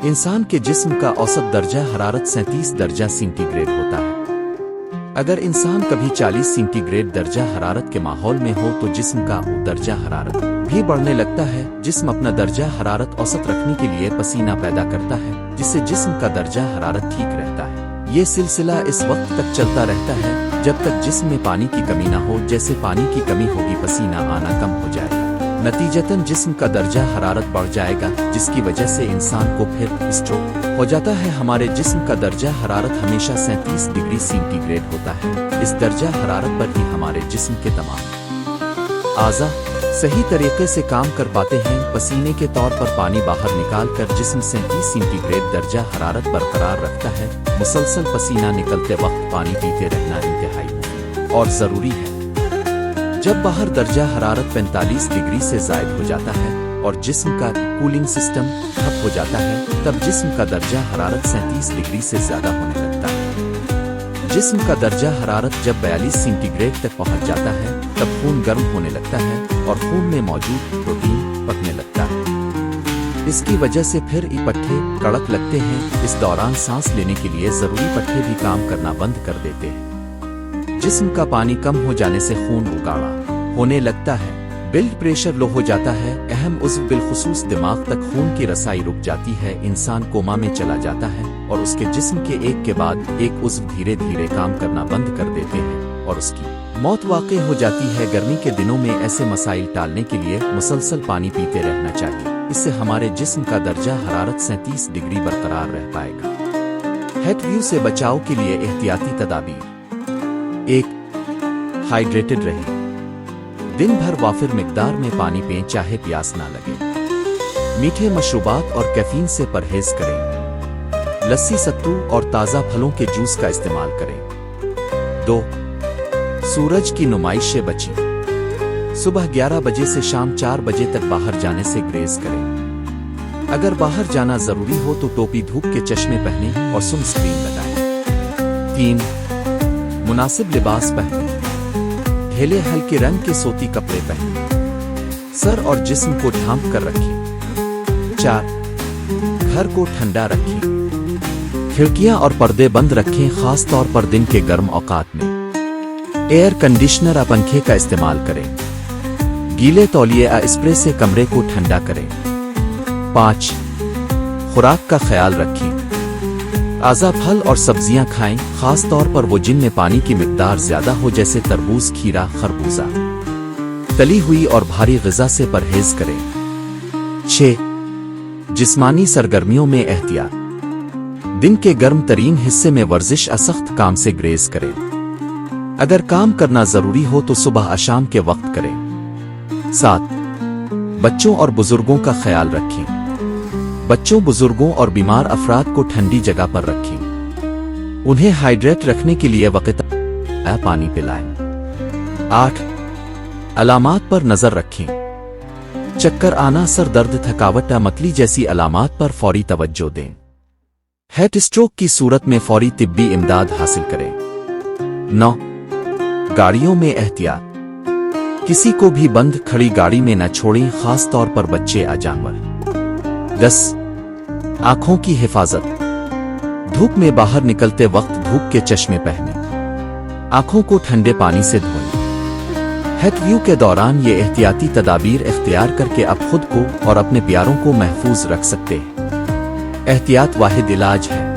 انسان کے جسم کا اوسط درجہ حرارت 37 درجہ سینٹی گریڈ ہوتا ہے۔ اگر انسان کبھی 40 سینٹی گریڈ درجہ حرارت کے ماحول میں ہو تو جسم کا درجہ حرارت بھی بڑھنے لگتا ہے۔ جسم اپنا درجہ حرارت اوسط رکھنے کے لیے پسینہ پیدا کرتا ہے، جس سے جسم کا درجہ حرارت ٹھیک رہتا ہے۔ یہ سلسلہ اس وقت تک چلتا رہتا ہے جب تک جسم میں پانی کی کمی نہ ہو۔ جیسے پانی کی کمی ہوگی پسینہ آنا کم ہو جائے گا، نتیجتاً جسم کا درجہ حرارت بڑھ جائے گا، جس کی وجہ سے انسان کو پھر اسٹروک ہو جاتا ہے۔ ہمارے جسم کا درجہ حرارت ہمیشہ 37 ڈگری سینٹی گریڈ ہوتا ہے۔ اس درجہ حرارت پر ہی ہمارے جسم کے تمام اعضاء صحیح طریقے سے کام کر پاتے ہیں۔ پسینے کے طور پر پانی باہر نکال کر جسم 37 سینٹی گریڈ درجہ حرارت برقرار رکھتا ہے۔ مسلسل پسینہ نکلتے وقت پانی پیتے رہنا انتہائی اور ضروری ہے۔ جب باہر درجہ حرارت 45 ڈگری سے زائد ہو جاتا ہے اور جسم کا کولنگ سسٹم ٹھپ ہو جاتا ہے، تب جسم کا درجہ حرارت 37 ڈگری سے زیادہ ہونے لگتا ہے۔ جسم کا درجہ حرارت جب 42 سینٹی گریڈ تک پہنچ جاتا ہے، تب خون گرم ہونے لگتا ہے اور خون میں موجود پروٹین پکنے لگتا ہے۔ اس کی وجہ سے پھر پٹھے کڑک لگتے ہیں۔ اس دوران سانس لینے کے لیے ضروری پٹھے بھی کام کرنا بند کر دیتے ہیں۔ جسم کا پانی کم ہو جانے سے خون اگاڑا ہونے لگتا ہے، بلڈ پریشر لو ہو جاتا ہے، اہم عضو بالخصوص دماغ تک خون کی رسائی رک جاتی ہے، انسان کوما میں چلا جاتا ہے اور اس کے جسم کے ایک کے بعد ایک عضو دھیرے دھیرے کام کرنا بند کر دیتے ہیں اور اس کی موت واقع ہو جاتی ہے۔ گرمی کے دنوں میں ایسے مسائل ٹالنے کے لیے مسلسل پانی پیتے رہنا چاہیے، اس سے ہمارے جسم کا درجہ حرارت 37 ڈگری برقرار رہ پائے گا۔ ہیٹ ویو سے بچاؤ کے لیے احتیاطی تدابیر: 1. ہائیڈریٹڈ رہیں، دن بھر وافر مقدار میں پانی پئیں چاہے پیاس نہ لگے۔ میٹھے مشروبات اور کیفین سے پرہیز کریں، لسی، ستو اور تازہ پھلوں کے جوس کا استعمال کریں۔ 2. سورج کی نمائش سے بچیں، صبح 11 بجے سے شام 4 بجے تک باہر جانے سے گریز کریں۔ اگر باہر جانا ضروری ہو تو ٹوپی، دھوپ کے چشمے پہنیں اور سن اسکرین لگائیں۔ 3. مناسب لباس پہنیں، ڈھیلے ہلکے رنگ کے سوتی کپڑے پہنیں، سر اور جسم کو ڈھانپ کر رکھیں۔ 4. گھر کو ٹھنڈا رکھیں، کھڑکیاں اور پردے بند رکھیں، خاص طور پر دن کے گرم اوقات میں۔ ایئر کنڈیشنر یا پنکھے کا استعمال کریں، گیلے تولیے یا اسپرے سے کمرے کو ٹھنڈا کریں۔ 5. خوراک کا خیال رکھیں، تازہ پھل اور سبزیاں کھائیں، خاص طور پر وہ جن میں پانی کی مقدار زیادہ ہو جیسے تربوز، کھیرا، خربوزہ۔ تلی ہوئی اور بھاری غذا سے پرہیز کریں۔ 6. جسمانی سرگرمیوں میں احتیاط، دن کے گرم ترین حصے میں ورزش یا سخت کام سے گریز کریں۔ اگر کام کرنا ضروری ہو تو صبح یا شام کے وقت کریں۔ 7. بچوں اور بزرگوں کا خیال رکھیں، بچوں، بزرگوں اور بیمار افراد کو ٹھنڈی جگہ پر رکھیں، انہیں ہائیڈریٹ رکھنے کے لیے وقت پانی پلائیں۔ 8. علامات پر نظر رکھیں، چکر آنا، سر درد، تھکاوٹ یا متلی جیسی علامات پر فوری توجہ دیں۔ ہیٹ اسٹروک کی صورت میں فوری طبی امداد حاصل کریں۔ 9. گاڑیوں میں احتیاط، کسی کو بھی بند کھڑی گاڑی میں نہ چھوڑیں، خاص طور پر بچے یا جانور۔ 10. آنکھوں کی حفاظت، دھوپ میں باہر نکلتے وقت دھوپ کے چشمے پہنیں، آنکھوں کو ٹھنڈے پانی سے دھوئیں۔ ہیٹ ویو کے دوران یہ احتیاطی تدابیر اختیار کر کے آپ خود کو اور اپنے پیاروں کو محفوظ رکھ سکتے ہیں۔ احتیاط واحد علاج ہے۔